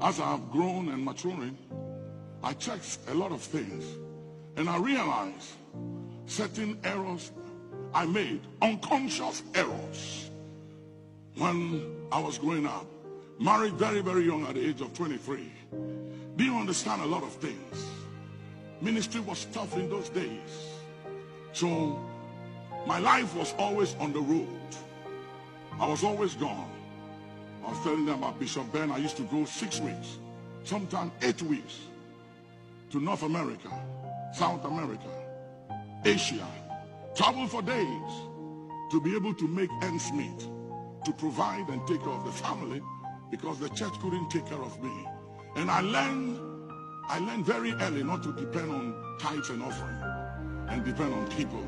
as I have grown and maturing, I checked a lot of things, and I realized certain errors I made, unconscious errors, when I was growing up. Married very, very young at the age of 23. Didn't understand a lot of things. Ministry was tough in those days. So my life was always on the road. I was always gone. I was telling them about Bishop Ben. I used to go 6 weeks, sometimes 8 weeks, to North America, South America, Asia. Travel for days to be able to make ends meet, to provide and take care of the family, because the church couldn't take care of me. And I learned very early not to depend on tithes and offering and depend on people,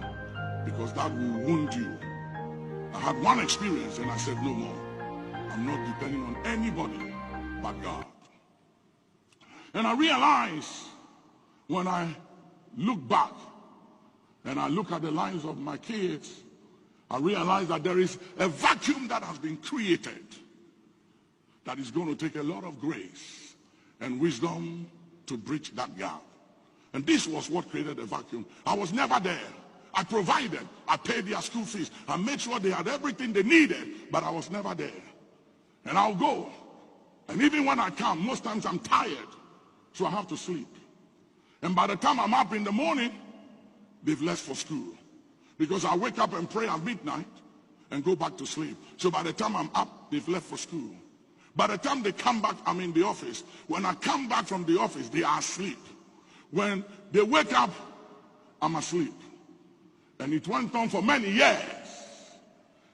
because that will wound you. I had one experience and I said, no more. I'm not depending on anybody but God. And I realized when I look back and I look at the lives of my kids, I realize that there is a vacuum that has been created that is going to take a lot of grace and wisdom to bridge that gap. And this was what created the vacuum. I was never there. I provided. I paid their school fees. I made sure they had everything they needed, but I was never there. And I'll go. And even when I come, most times I'm tired, so I have to sleep. And by the time I'm up in the morning, they've left for school. Because I wake up and pray at midnight and go back to sleep. So by the time I'm up, they've left for school. By the time they come back, I'm in the office. When I come back from the office, they are asleep. When they wake up, I'm asleep. And it went on for many years.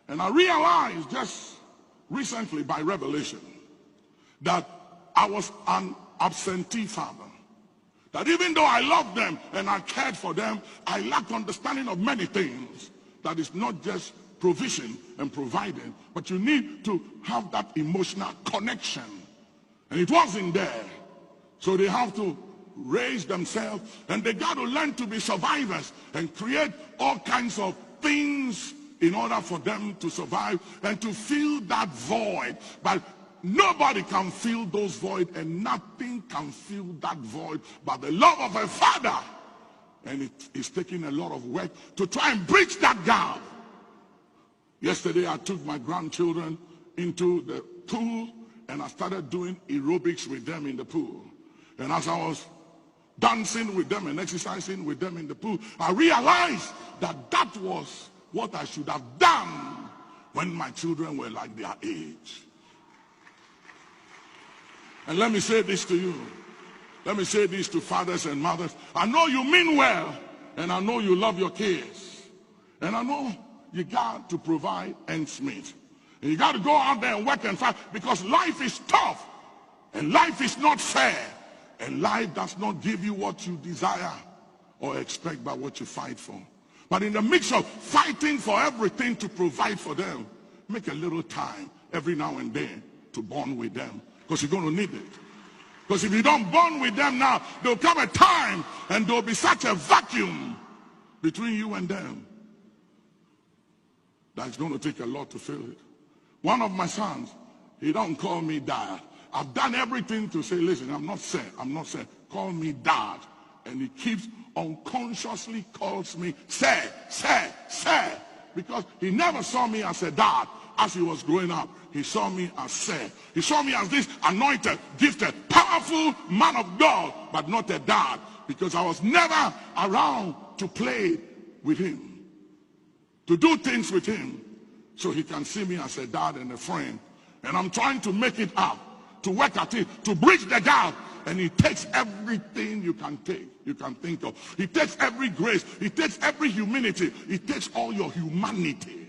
And I realized just recently by revelation that I was an absentee father. That even though I loved them and I cared for them, I lacked understanding of many things. That is not just provision and providing, but you need to have that emotional connection. And it wasn't there. So they have to raise themselves, and they got to learn to be survivors and create all kinds of things in order for them to survive and to fill that void. But nobody can fill those void, and nothing can fill that void but the love of a father. And it is taking a lot of work to try and bridge that gap. Yesterday I took my grandchildren into the pool and I started doing aerobics with them in the pool. And as I was dancing with them and exercising with them in the pool, I realized that that was what I should have done when my children were like their age. And let me say this to you. Let me say this to fathers and mothers. I know you mean well, and I know you love your kids. And I know you got to provide ends meet. And you got to go out there and work and fight, because life is tough. And life is not fair. And life does not give you what you desire or expect by what you fight for. But in the mix of fighting for everything to provide for them, make a little time every now and then to bond with them, because you're going to need it. Because if you don't bond with them now, there'll come a time and there'll be such a vacuum between you and them that's going to take a lot to fill it. One of my sons, he don't call me dad. I've done everything to say, listen, I'm not saying, call me dad. And he keeps unconsciously calls me sir. Because he never saw me as a dad as he was growing up. He saw me as sir. He saw me as this anointed, gifted, powerful man of God, but not a dad. Because I was never around to play with him, to do things with him, so he can see me as a dad and a friend. And I'm trying to make it up, to work at it, to bridge the gap. And he takes everything you can take, you can think of. He takes every grace. He takes every humility. He takes all your humanity.